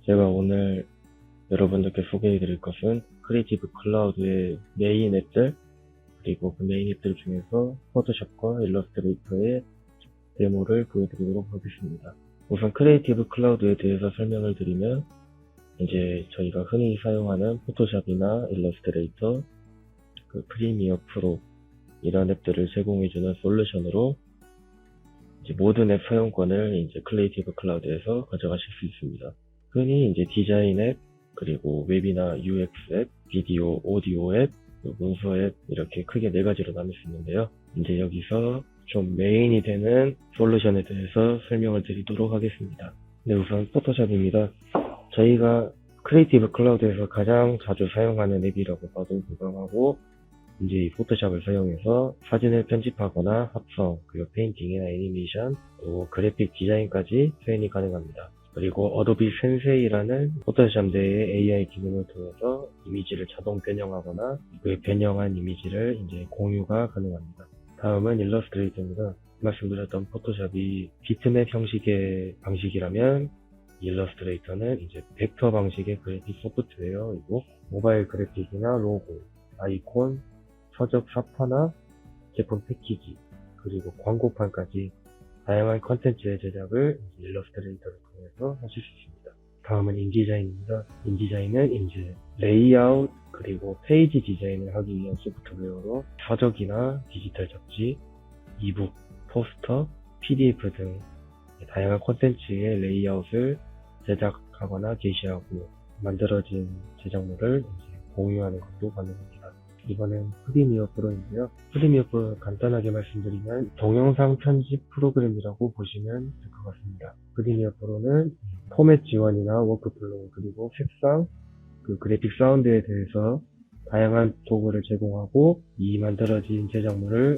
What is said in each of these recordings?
제가 오늘 여러분들께 소개해 드릴 것은 크리에이티브 클라우드의 메인 앱들, 그리고 그 메인 앱들 중에서 포토샵과 일러스트레이터의 데모를 보여드리도록 하겠습니다. 우선 크리에이티브 클라우드에 대해서 설명을 드리면, 이제 저희가 흔히 사용하는 포토샵이나 일러스트레이터, 그 프리미어 프로, 이런 앱들을 제공해주는 솔루션으로 이제 모든 앱 사용권을 이제 크리에이티브 클라우드에서 가져가실 수 있습니다. 흔히 이제 디자인 앱, 그리고 웹이나 UX 앱, 비디오, 오디오 앱, 문서 앱, 이렇게 크게 네 가지로 나눌 수 있는데요. 이제 여기서 좀 메인이 되는 솔루션에 대해서 설명을 드리도록 하겠습니다. 네, 우선 포토샵입니다. 저희가 크리에이티브 클라우드에서 가장 자주 사용하는 앱이라고 봐도 무방하고, 이제 이 포토샵을 사용해서 사진을 편집하거나 합성, 그리고 페인팅이나 애니메이션, 또 그래픽 디자인까지 표현이 가능합니다. 그리고 어도비 센세이라는 포토샵 내의 AI 기능을 통해서 이미지를 자동 변형하거나 그 변형한 이미지를 이제 공유가 가능합니다. 다음은 일러스트레이터입니다. 말씀드렸던 포토샵이 비트맵 형식의 방식이라면 일러스트레이터는 이제 벡터 방식의 그래픽 소프트웨어이고, 모바일 그래픽이나 로고, 아이콘, 서적 샤파나 제품 패키지, 그리고 광고판까지 다양한 컨텐츠의 제작을 일러스트레이터를 통해서 하실 수 있습니다. 다음은 인디자인입니다. 인디자인은 이제 레이아웃, 그리고 페이지 디자인을 하기 위한 소프트웨어로 서적이나 디지털 잡지, 이북, 포스터, PDF 등 다양한 콘텐츠의 레이아웃을 제작하거나 게시하고 만들어진 제작물을 이제 공유하는 것도 가능합니다. 이번엔 프리미어 프로인데요. 프리미어 프로 간단하게 말씀드리면 동영상 편집 프로그램이라고 보시면 될 것 같습니다. 프리미어 프로는 포맷 지원이나 워크플로우, 그리고 색상, 그 그래픽 사운드에 대해서 다양한 도구를 제공하고, 이 만들어진 제작물을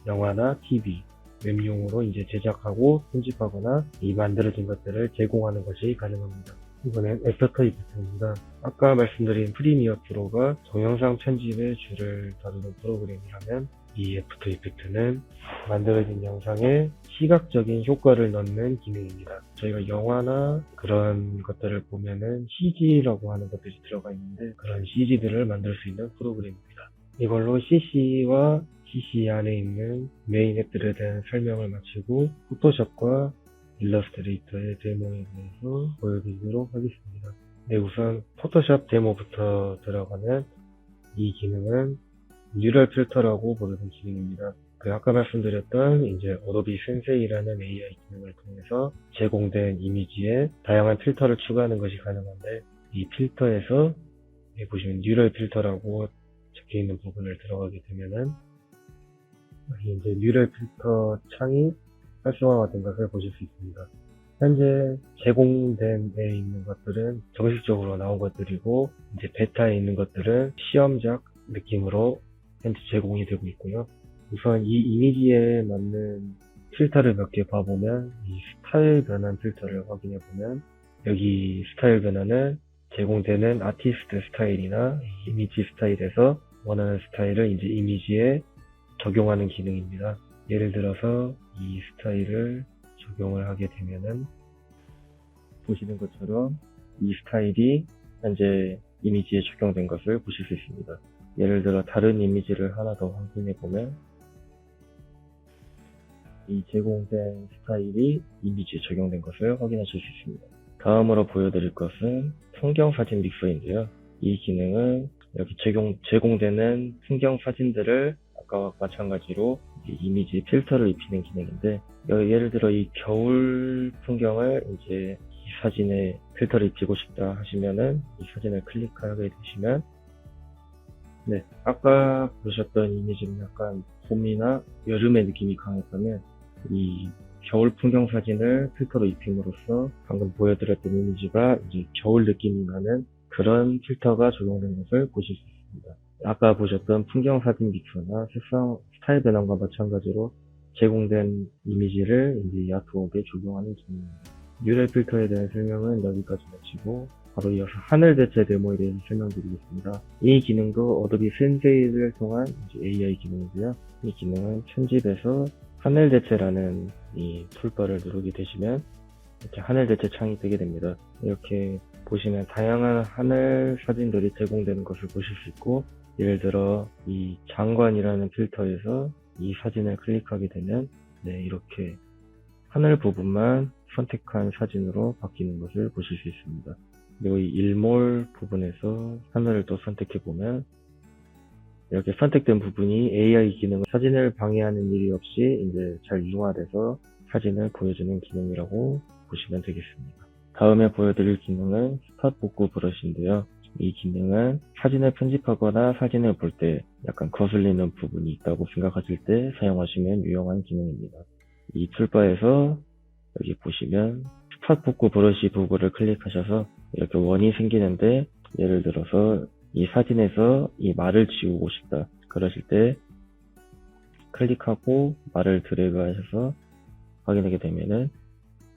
영화나 TV, 웹용으로 이제 제작하고 편집하거나 이 만들어진 것들을 제공하는 것이 가능합니다. 이번엔 애프터 이펙트입니다. 아까 말씀드린 프리미어 프로가 동영상 편집의 주를 다루는 프로그램이라면, 이 애프터 이펙트는 만들어진 영상에 시각적인 효과를 넣는 기능입니다. 저희가 영화나 그런 것들을 보면은 CG라고 하는 것들이 들어가 있는데, 그런 CG들을 만들 수 있는 프로그램입니다. 이걸로 CC와 CC 안에 있는 메인 앱들에 대한 설명을 마치고 포토샵과 일러스트레이터의 데모에 대해서 보여드리도록 하겠습니다. 네, 우선 포토샵 데모부터 들어가면, 이 기능은 뉴럴 필터라고 부르는 기능입니다. 그 아까 말씀드렸던 이제 어도비 센세이라는 AI 기능을 통해서 제공된 이미지에 다양한 필터를 추가하는 것이 가능한데, 이 필터에서 여기 보시면 뉴럴 필터라고 적혀 있는 부분을 들어가게 되면은 여기 이제 뉴럴 필터 창이 활성화가 된 것을 보실 수 있습니다. 현재 제공된 데 있는 것들은 정식적으로 나온 것들이고, 이제 베타에 있는 것들은 시험작 느낌으로 현재 제공이 되고 있고요. 우선 이 이미지에 맞는 필터를 몇 개 봐보면, 이 스타일 변환 필터를 확인해 보면, 여기 스타일 변환은 제공되는 아티스트 스타일이나 이미지 스타일에서 원하는 스타일을 이제 이미지에 적용하는 기능입니다. 예를 들어서 이 스타일을 적용을 하게 되면은 보시는 것처럼 이 스타일이 현재 이미지에 적용된 것을 보실 수 있습니다. 예를 들어 다른 이미지를 하나 더 확인해 보면, 이 제공된 스타일이 이미지에 적용된 것을 확인하실 수 있습니다. 다음으로 보여드릴 것은 풍경 사진 믹서인데요. 이 기능은 여기 제공되는 풍경 사진들을 아까와 마찬가지로 이미지 필터를 입히는 기능인데, 예를 들어 이 겨울 풍경을 이제 이 사진에 필터를 입히고 싶다 하시면은 이 사진을 클릭하게 되시면, 네, 아까 보셨던 이미지는 약간 봄이나 여름의 느낌이 강했다면, 이 겨울 풍경 사진을 필터로 입힘으로써 방금 보여드렸던 이미지가 이제 겨울 느낌이 나는 그런 필터가 적용된 것을 보실 수 있습니다. 아까 보셨던 풍경 사진 믹서나 색상 스타일 변환과 마찬가지로 제공된 이미지를 이제 이 아트웍에 적용하는 기능입니다. 뉴럴 필터에 대한 설명은 여기까지 마치고 바로 이어서 하늘 대체 데모에 대해서 설명드리겠습니다. 이 기능도 어도비 센세이를 통한 이제 AI 기능이고요. 이 기능은 편집에서 하늘 대체라는 이 툴바를 누르게 되시면 이렇게 하늘 대체 창이 뜨게 됩니다. 이렇게 보시면 다양한 하늘 사진들이 제공되는 것을 보실 수 있고, 예를 들어 이 장관이라는 필터에서 이 사진을 클릭하게 되면 이렇게 하늘 부분만 선택한 사진으로 바뀌는 것을 보실 수 있습니다. 그리고 이 일몰 부분에서 하늘을 또 선택해 보면 이렇게 선택된 부분이 AI 기능을 사진을 방해하는 일이 없이 이제 잘 융화돼서 사진을 보여주는 기능이라고 보시면 되겠습니다. 다음에 보여드릴 기능은 스팟 복구 브러쉬인데요. 이 기능은 사진을 편집하거나 사진을 볼 때 약간 거슬리는 부분이 있다고 생각하실 때 사용하시면 유용한 기능입니다. 이 툴바에서 여기 보시면 스팟 복구 브러쉬 도구를 클릭하셔서 이렇게 원이 생기는데, 예를 들어서 이 사진에서 이 말을 지우고 싶다 그러실 때 클릭하고 말을 드래그 하셔서 확인하게 되면은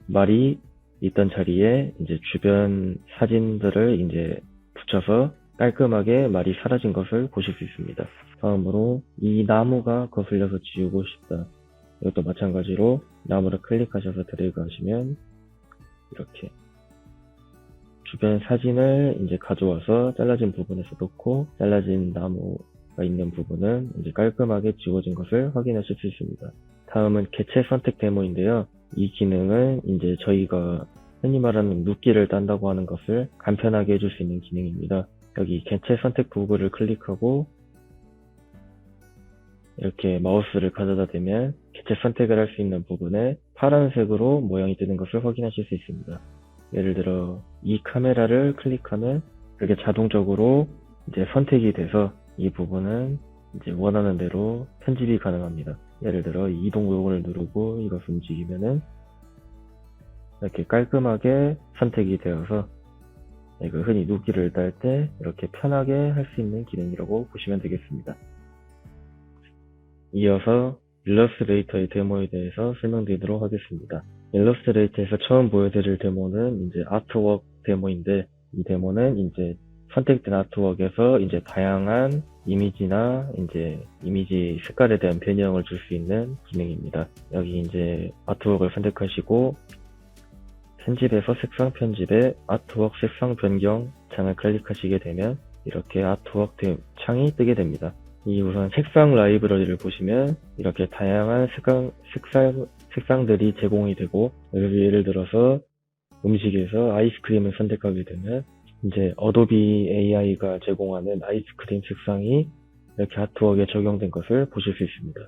말이 있던 자리에 이제 주변 사진들을 이제 붙여서 깔끔하게 말이 사라진 것을 보실 수 있습니다. 다음으로 이 나무가 거슬려서 지우고 싶다. 이것도 마찬가지로 나무를 클릭하셔서 드래그 하시면 이렇게 주변 사진을 이제 가져와서 잘라진 부분에서 놓고, 잘라진 나무가 있는 부분은 이제 깔끔하게 지워진 것을 확인하실 수 있습니다. 다음은 개체 선택 데모인데요. 이 기능은 이제 저희가 흔히 말하는 눕기를 딴다고 하는 것을 간편하게 해줄 수 있는 기능입니다. 여기 개체 선택 도구를 클릭하고 이렇게 마우스를 가져다 대면 개체 선택을 할 수 있는 부분에 파란색으로 모양이 뜨는 것을 확인하실 수 있습니다. 예를 들어 이 카메라를 클릭하면 이렇게 자동적으로 이제 선택이 돼서 이 부분은 이제 원하는 대로 편집이 가능합니다. 예를 들어 이동 요금을 누르고 이것을 움직이면은 이렇게 깔끔하게 선택이 되어서 이거 흔히 눕기를 딸 때 이렇게 편하게 할 수 있는 기능이라고 보시면 되겠습니다. 이어서 일러스트레이터의 데모에 대해서 설명드리도록 하겠습니다. 일러스트레이터에서 처음 보여드릴 데모는 이제 아트웍 데모인데, 이 데모는 이제 선택된 아트웍에서 이제 다양한 이미지나 이제 이미지 색깔에 대한 변형을 줄 수 있는 기능입니다. 여기 이제 아트웍을 선택하시고 편집에서 색상 편집에 아트웍 색상 변경 창을 클릭하시게 되면 이렇게 아트웍 창이 뜨게 됩니다. 이 우선 색상 라이브러리를 보시면 이렇게 다양한 색상들이 제공이 되고, 예를 들어서 음식에서 아이스크림을 선택하게 되면 이제 어도비 AI가 제공하는 아이스크림 색상이 이렇게 아트웍에 적용된 것을 보실 수 있습니다.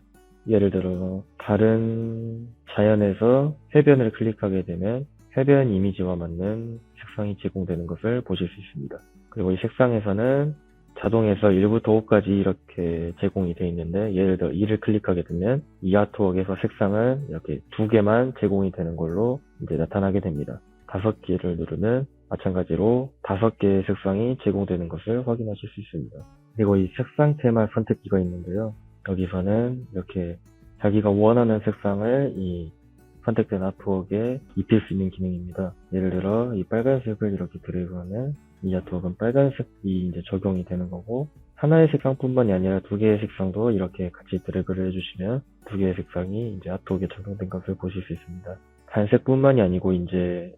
예를 들어 다른 자연에서 해변을 클릭하게 되면 해변 이미지와 맞는 색상이 제공되는 것을 보실 수 있습니다. 그리고 이 색상에서는 자동에서 1부터 5까지 이렇게 제공이 되어 있는데, 예를 들어 2를 클릭하게 되면 이 아트웍에서 색상은 이렇게 2개만 제공이 되는 걸로 이제 나타나게 됩니다. 5개를 누르면 마찬가지로 5개의 색상이 제공되는 것을 확인하실 수 있습니다. 그리고 이 색상 테마 선택기가 있는데요. 여기서는 이렇게 자기가 원하는 색상을 이 선택된 아트웍에 입힐 수 있는 기능입니다. 예를 들어 이 빨간색을 이렇게 드래그하면 이 아트웍은 빨간색이 이제 적용이 되는 거고, 하나의 색상뿐만이 아니라 2개의 색상도 이렇게 같이 드래그를 해주시면 2개의 색상이 이제 아트웍에 적용된 것을 보실 수 있습니다. 단색뿐만이 아니고 이제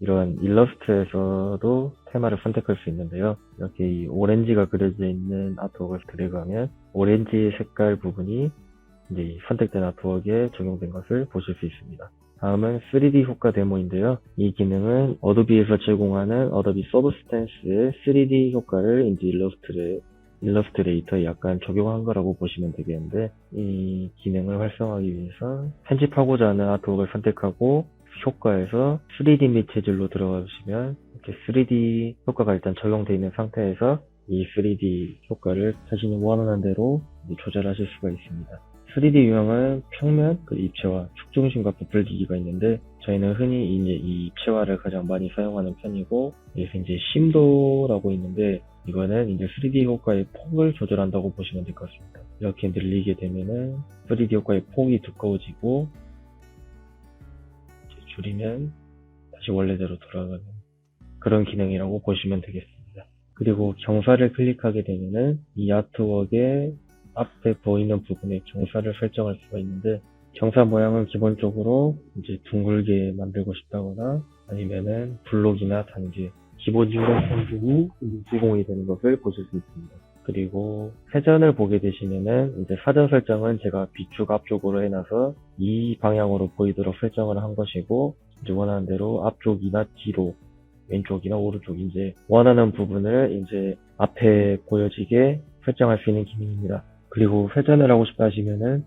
이런 일러스트에서도 테마를 선택할 수 있는데요. 이렇게 이 오렌지가 그려져 있는 아트웍을 드래그하면 오렌지 색깔 부분이 이제 선택된 아트웍에 적용된 것을 보실 수 있습니다. 다음은 3D 효과 데모인데요. 이 기능은 어도비에서 제공하는 어도비 서브스탠스의 3D 효과를 이제 일러스트레이터에 약간 적용한 거라고 보시면 되겠는데, 이 기능을 활성화하기 위해서 편집하고자 하는 아트웍을 선택하고 효과에서 3D 및 재질로 들어가시면 이렇게 3D 효과가 일단 적용되어 있는 상태에서 이 3D 효과를 자신이 원하는 대로 조절하실 수가 있습니다. 3D 유형은 평면, 입체화, 축중심과 부풀리기가 있는데, 저희는 흔히 이제 이 입체화를 가장 많이 사용하는 편이고, 여기서 이제 심도라고 있는데, 이거는 이제 3D 효과의 폭을 조절한다고 보시면 될 것 같습니다. 이렇게 늘리게 되면은 3D 효과의 폭이 두꺼워지고, 줄이면 다시 원래대로 돌아가는 그런 기능이라고 보시면 되겠습니다. 그리고 경사를 클릭하게 되면은 이 아트웍의 앞에 보이는 부분에 경사를 설정할 수가 있는데, 경사 모양은 기본적으로 이제 둥글게 만들고 싶다거나 아니면은 블록이나 단계, 기본 인간 부분이 시공이 되는 것을 보실 수 있습니다. 그리고 회전을 보게 되시면은 이제 사전 설정은 제가 비축 앞쪽으로 해놔서 이 방향으로 보이도록 설정을 한 것이고, 이제 원하는 대로 앞쪽이나 뒤로, 왼쪽이나 오른쪽, 이제 원하는 부분을 이제 앞에 보여지게 설정할 수 있는 기능입니다. 그리고 회전을 하고 싶다 하시면은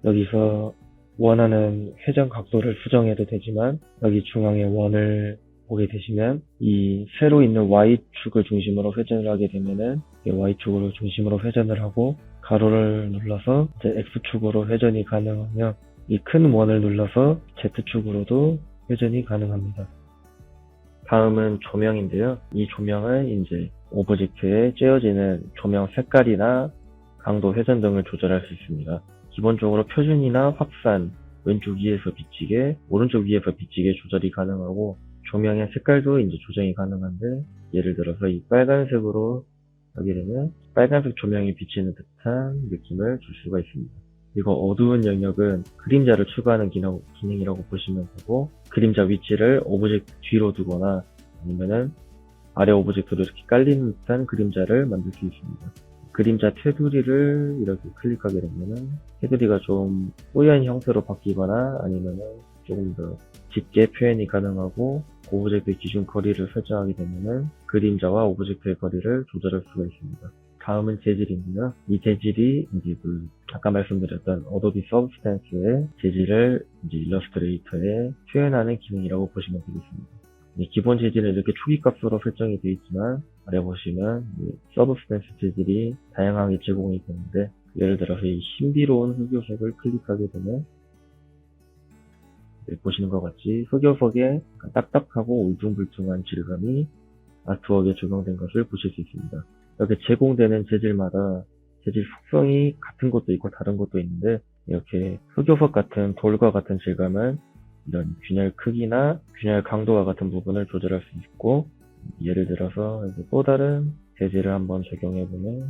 여기서 원하는 회전 각도를 수정해도 되지만, 여기 중앙에 원을 보게 되시면 이 세로 있는 Y축을 중심으로 회전을 하게 되면은 Y축으로 중심으로 회전을 하고, 가로를 눌러서 이제 X축으로 회전이 가능하며, 이 큰 원을 눌러서 Z축으로도 회전이 가능합니다. 다음은 조명인데요. 이 조명은 이제 오브젝트에 쬐어지는 조명 색깔이나 강도, 회전 등을 조절할 수 있습니다. 기본적으로 표준이나 확산, 왼쪽 위에서 비치게, 오른쪽 위에서 비치게 조절이 가능하고, 조명의 색깔도 이제 조정이 가능한데, 예를 들어서 이 빨간색으로 하게 되면 빨간색 조명이 비치는 듯한 느낌을 줄 수가 있습니다. 그리고 어두운 영역은 그림자를 추가하는 기능이라고 보시면 되고, 그림자 위치를 오브젝트 뒤로 두거나 아니면은 아래 오브젝트로 이렇게 깔리는 듯한 그림자를 만들 수 있습니다. 그림자 테두리를 이렇게 클릭하게 되면은 테두리가 좀 뽀얀 형태로 바뀌거나 아니면은 조금 더 짙게 표현이 가능하고, 오브젝트의 기준 거리를 설정하게 되면은 그림자와 오브젝트의 거리를 조절할 수가 있습니다. 다음은 재질인데요. 이 재질이 이제 아까 말씀드렸던 어도비 서브스탄스의 재질을 이제 일러스트레이터에 표현하는 기능이라고 보시면 되겠습니다. 기본 재질은 이렇게 초기 값으로 설정이 되어 있지만, 아래 보시면 서브스탄스 재질이 다양하게 제공이 되는데, 예를 들어서 이 신비로운 흑요석을 클릭하게 되면 보시는 것 같이 흑요석의 딱딱하고 울퉁불퉁한 질감이 아트웍에 적용된 것을 보실 수 있습니다. 이렇게 제공되는 재질마다 재질 속성이 같은 것도 있고 다른 것도 있는데, 이렇게 흑요석 같은 돌과 같은 질감은 이런 균열 크기나 균열 강도와 같은 부분을 조절할 수 있고, 예를 들어서 이제 또 다른 재질을 한번 적용해보면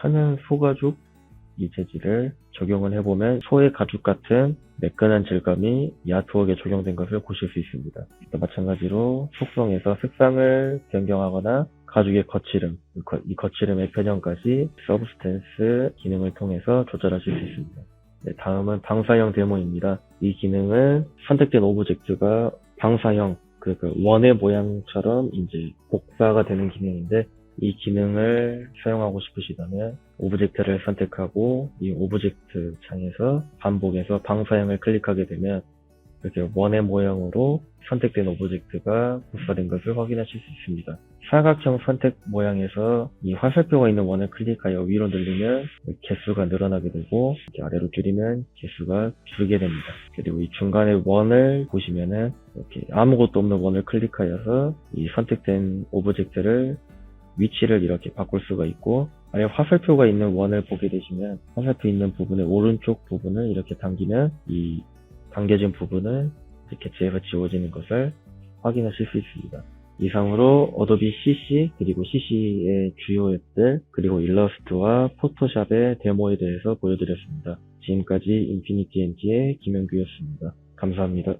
천연 소가죽 이 재질을 적용을 해보면 소의 가죽 같은 매끈한 질감이 이 아트웍에 적용된 것을 보실 수 있습니다. 또 마찬가지로 속성에서 색상을 변경하거나 가죽의 거칠음, 이 거칠음의 변형까지 서브스탄스 기능을 통해서 조절하실 수 있습니다. 네, 다음은 방사형 데모입니다. 이 기능은 선택된 오브젝트가 방사형, 원의 모양처럼 이제 복사가 되는 기능인데, 이 기능을 사용하고 싶으시다면 오브젝트를 선택하고 이 오브젝트 창에서 반복해서 방사형을 클릭하게 되면 이렇게 원의 모양으로 선택된 오브젝트가 복사된 것을 확인하실 수 있습니다. 사각형 선택 모양에서 이 화살표가 있는 원을 클릭하여 위로 늘리면 개수가 늘어나게 되고, 이렇게 아래로 줄이면 개수가 줄게 됩니다. 그리고 이 중간에 원을 보시면은 이렇게 아무것도 없는 원을 클릭하여서 이 선택된 오브젝트를 위치를 이렇게 바꿀 수가 있고, 아래 화살표가 있는 원을 보게 되시면 화살표 있는 부분의 오른쪽 부분을 이렇게 당기면 이 당겨진 부분은 개체에서 지워지는 것을 확인하실 수 있습니다. 이상으로 어도비 CC 그리고 CC의 주요 앱들 그리고 일러스트와 포토샵의 데모에 대해서 보여드렸습니다. 지금까지 인피니티 엔지의 김현규였습니다. 감사합니다.